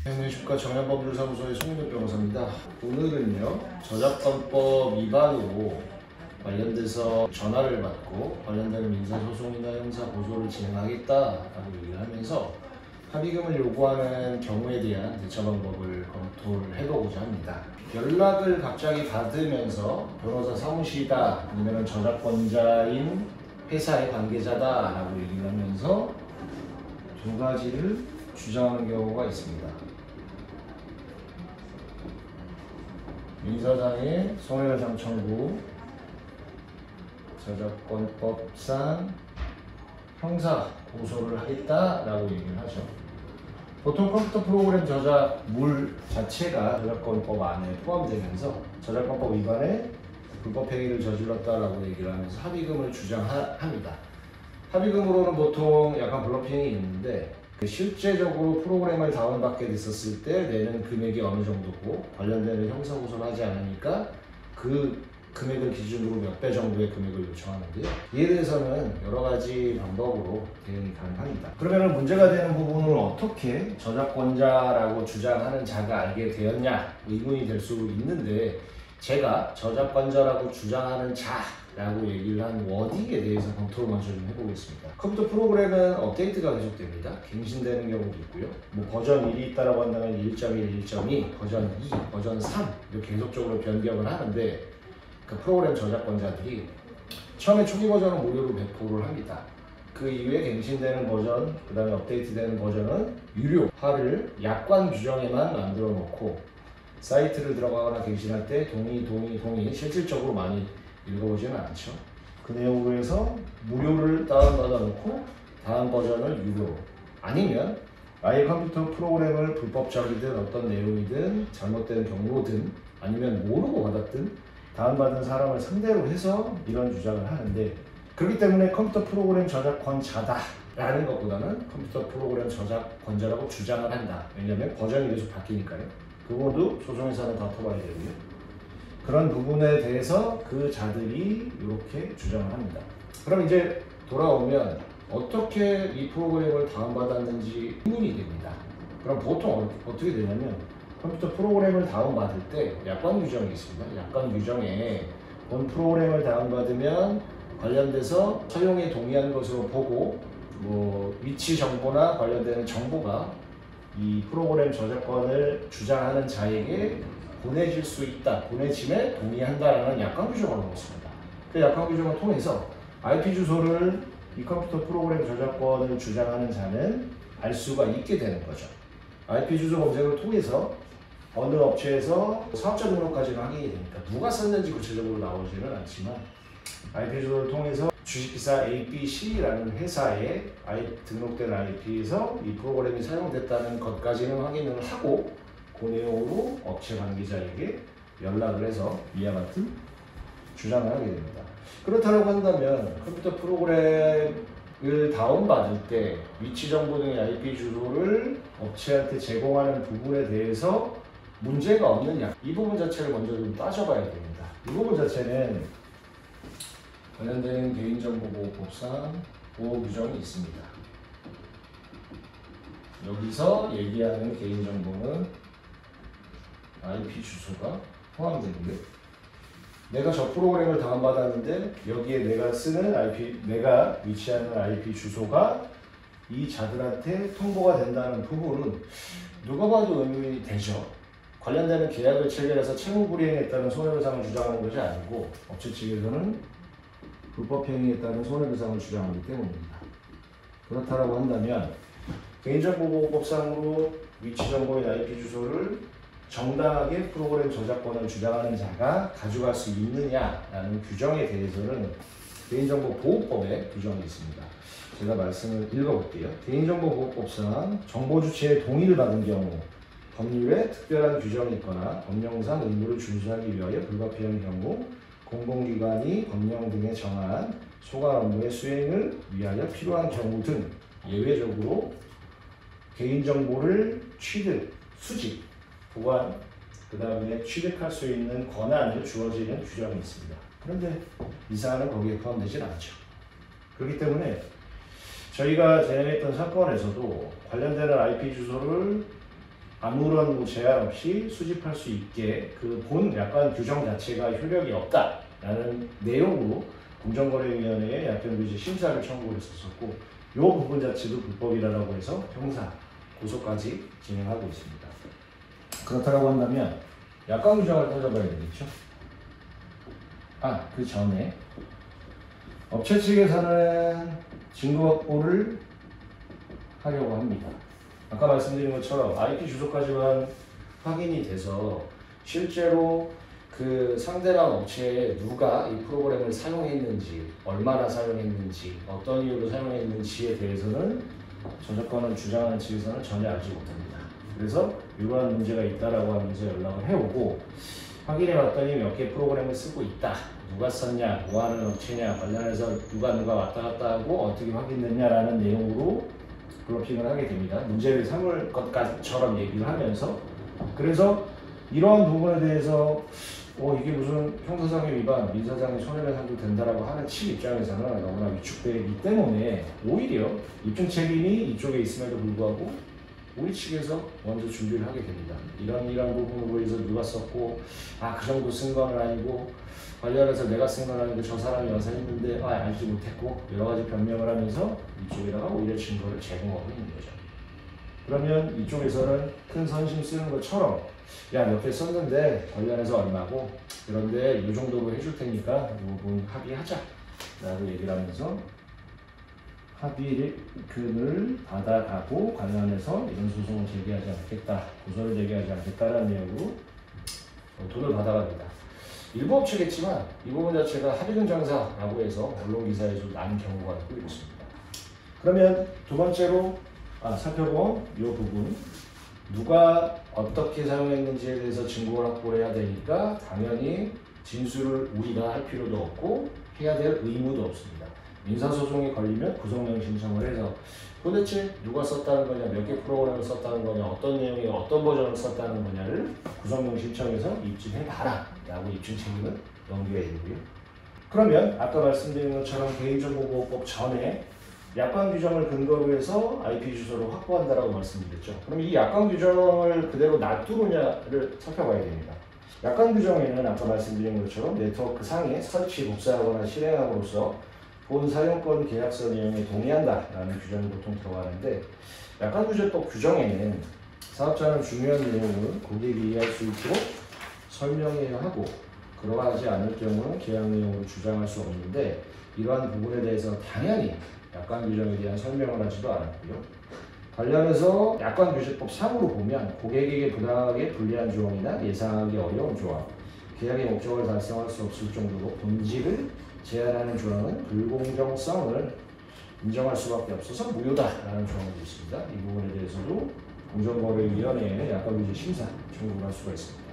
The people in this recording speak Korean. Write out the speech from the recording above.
행정주가 정연법률사무소의 송인덕 변호사입니다. 오늘은요, 저작권법 위반으로 관련돼서 전화를 받고 관련된 민사소송이나 형사고소를 진행하겠다라고 얘기를 하면서 합의금을 요구하는 경우에 대한 대처 방법을 검토를 해보고자 합니다. 연락을 갑자기 받으면서 변호사 사무실이다 아니면 저작권자인 회사의 관계자다라고 얘기를 하면서 두 가지를 주장하는 경우가 있습니다. 민사상의 손해배상 청구, 저작권법상 형사 고소를 하겠다라고 얘기를 하죠. 보통 컴퓨터 프로그램 저작물 자체가 저작권법 안에 포함되면서 저작권법 위반에 불법 행위를 저질렀다라고 얘기를 하면서 합의금을 주장합니다. 합의금으로는 보통 약간 블러핑이 있는데 실제적으로 프로그램을 다운받게 됐었을 때 내는 금액이 어느 정도고 관련되는 형사고소를 하지 않으니까 그 금액을 기준으로 몇 배 정도의 금액을 요청하는데요. 이에 대해서는 여러 가지 방법으로 대응이 가능합니다. 그러면 문제가 되는 부분을 어떻게 저작권자라고 주장하는 자가 알게 되었냐 의문이 될 수 있는데, 제가 저작권자라고 주장하는 자라고 얘기를 한 워딩에 대해서 검토를 먼저 좀 해보겠습니다. 컴퓨터 프로그램은 업데이트가 계속됩니다. 갱신되는 경우도 있고요. 뭐 버전 1이 있다라고 한다면 1.1, 1.2, 버전 2, 버전 3 이렇게 계속적으로 변경을 하는데, 그 프로그램 저작권자들이 처음에 초기 버전은 무료로 배포를 합니다. 그 이후에 갱신되는 버전, 그 다음에 업데이트되는 버전은 유료화를 약관 규정에만 만들어 놓고 사이트를 들어가거나 갱신할 때 동의 실질적으로 많이 읽어보지는 않죠. 그 내용으로 해서 무료를 다운받아 놓고 다음 버전을 유료로, 아니면 아예 컴퓨터 프로그램을 불법적이든 어떤 내용이든 잘못된 경로든 아니면 모르고 받았든 다운받은 사람을 상대로 해서 이런 주장을 하는데, 그렇기 때문에 컴퓨터 프로그램 저작권자다라는 것보다는 컴퓨터 프로그램 저작권자라고 주장을 한다. 왜냐하면 버전이 계속 바뀌니까요. 그 부분도 소송에서는 다퉈봐야 되고요. 그런 부분에 대해서 그 자들이 이렇게 주장을 합니다. 그럼 이제 돌아오면 어떻게 이 프로그램을 다운받았는지 의문이 됩니다. 그럼 보통 어떻게 되냐면, 컴퓨터 프로그램을 다운받을 때 약관 규정이 있습니다. 약관 규정에 본 프로그램을 다운받으면 관련돼서 사용에 동의한 것으로 보고 뭐 위치 정보나 관련되는 정보가 이 프로그램 저작권을 주장하는 자에게 보내질 수 있다, 보내짐에 동의한다라는 약관 규정을 넣었습니다. 그 약관 규정을 통해서 IP 주소를 이 컴퓨터 프로그램 저작권을 주장하는 자는 알 수가 있게 되는 거죠. IP 주소 검색을 통해서 어느 업체에서 사업자 등록까지는 확인이 되니까 누가 썼는지 구체적으로 나오지는 않지만, IP 주소를 통해서 주식회사 ABC라는 회사에 등록된 IP에서 이 프로그램이 사용됐다는 것까지는 확인을 하고 그 내용으로 업체 관계자에게 연락을 해서 이와 같은 주장을 하게 됩니다. 그렇다고 한다면 컴퓨터 프로그램을 다운받을 때 위치 정보 등의 IP 주소를 업체한테 제공하는 부분에 대해서 문제가 없느냐, 이 부분 자체를 먼저 좀 따져봐야 됩니다. 이 부분 자체는 관련된 개인정보보호법상 보호 규정이 있습니다. 여기서 얘기하는 개인정보는 IP 주소가 포함되고요. 내가 저 프로그램을 다운받았는데 여기에 내가 쓰는 내가 위치하는 IP 주소가 이 자들한테 통보가 된다는 부분은 누가 봐도 의문이 되죠. 관련되는 계약을 체결해서 채무 불이행했다는 손해배상을 주장하는 것이 아니고 업체 측에서는 불법 행위에 따른 손해배상을 주장하기 때문입니다. 그렇다고 한다면 개인정보보호법상으로 위치정보인 IP 주소를 정당하게 프로그램 저작권을 주장하는 자가 가져갈 수 있느냐라는 규정에 대해서는 개인정보보호법에 규정이 있습니다. 제가 말씀을 읽어볼게요. 개인정보보호법상 정보주체의 동의를 받은 경우 법률에 특별한 규정이 있거나 법령상 의무를 준수하기 위하여 불가피한 경우 공공기관이 법령 등에 정한 소관 업무의 수행을 위하여 필요한 경우 등 예외적으로 개인정보를 취득, 수집, 보관, 그 다음에 취득할 수 있는 권한을 주어지는 규정이 있습니다. 그런데 이 사안은 거기에 포함되진 않죠. 그렇기 때문에 저희가 진행했던 사건에서도 관련되는 IP 주소를 아무런 제한 없이 수집할 수 있게 그 본 약관 규정 자체가 효력이 없다라는 내용으로 공정거래위원회에 약관규제 심사를 청구를 했었고 이 부분 자체도 불법이라고 해서 형사 고소까지 진행하고 있습니다. 그렇다고 한다면 약관 규정을 따져봐야 되겠죠. 그 전에 업체 측에서는 증거 확보를 하려고 합니다. 아까 말씀드린 것처럼 IP 주소까지만 확인이 돼서 실제로 그 상대방 업체에 누가 이 프로그램을 사용했는지, 얼마나 사용했는지, 어떤 이유로 사용했는지에 대해서는 저작권을 주장하는 측에서는 전혀 알지 못합니다. 그래서 이러한 문제가 있다라고 하면서 연락을 해오고 확인해 봤더니 몇 개 프로그램을 쓰고 있다. 누가 썼냐, 뭐 하는 업체냐, 관련해서 누가 왔다 갔다 하고 어떻게 확인됐냐라는 내용으로 브로핑을 하게 됩니다. 문제를 삼을 것처럼 얘기를 하면서 그래서 이러한 부분에 대해서 이게 무슨 형사상의 위반, 민사상의 손해배상도 된다라고 하는 측 입장에서는 너무나 위축되기 때문에 오히려 입증 책임이 이쪽에 있음에도 불구하고 우리 측에서 먼저 준비를 하게 됩니다. 이런 부분으로 해서 누가 썼고 그 정도 쓴 건 아니고 관련해서 내가 쓴 건 아니고 저 사람이 와서 했는데 알지 못했고 여러 가지 변명을 하면서 이쪽에다가 오히려 증거를 제공하고 있는 거죠. 그러면 이쪽에서는 큰 선심 쓰는 것처럼 몇 개 썼는데 관련해서 얼마고 그런데 이 정도로 해줄 테니까 이 부분 합의하자 라고 얘기를 하면서 합의금을 받아가고 관련해서 이런 소송을 제기하지 않겠다, 고소를 제기하지 않겠다라는 내용으로 돈을 받아갑니다. 일부 업체겠지만 이 부분 자체가 합의금 장사라고 해서 언론 기사에서 난 경우가 있고 있습니다. 그러면 두 번째로 살펴본 이 부분 누가 어떻게 사용했는지에 대해서 증거를 확보를 해야 되니까 당연히 진술을 우리가 할 필요도 없고 해야 될 의무도 없습니다. 민사소송이 걸리면 구속령 신청을 해서 도대체 누가 썼다는 거냐, 몇 개 프로그램을 썼다는 거냐, 어떤 내용이 어떤 버전을 썼다는 거냐를 구속령 신청해서 입증해봐라 라고 입증 책임을 넘겨야 되고요. 그러면 아까 말씀드린 것처럼 개인정보보호법 전에 약관 규정을 근거로 해서 IP 주소를 확보한다라고 말씀드렸죠. 그럼 이 약관 규정을 그대로 놔두느냐를 살펴봐야 됩니다. 약관 규정에는 아까 말씀드린 것처럼 네트워크 상에 설치, 복사하거나 실행함으로써 본 사용권 계약서 내용에 동의한다라는 규정이 보통 들어가는데 약관규제법 규정에는 사업자는 중요한 내용을 고객이 이해할 수 있도록 설명해야 하고 그러하지 않을 경우는 계약 내용을 주장할 수 없는데 이러한 부분에 대해서 당연히 약관규정에 대한 설명을 하지도 않았고요. 관련해서 약관규제법 3으로 보면 고객에게 부당하게 불리한 조항이나 예상하기 어려운 조항, 계약의 목적을 달성할 수 없을 정도로 본질을 제한하는 조항은 불공정성을 인정할 수밖에 없어서 무효다라는 조항이 있습니다. 이 부분에 대해서도 공정거래위원회에 약관규제 심사 청구를 할 수가 있습니다.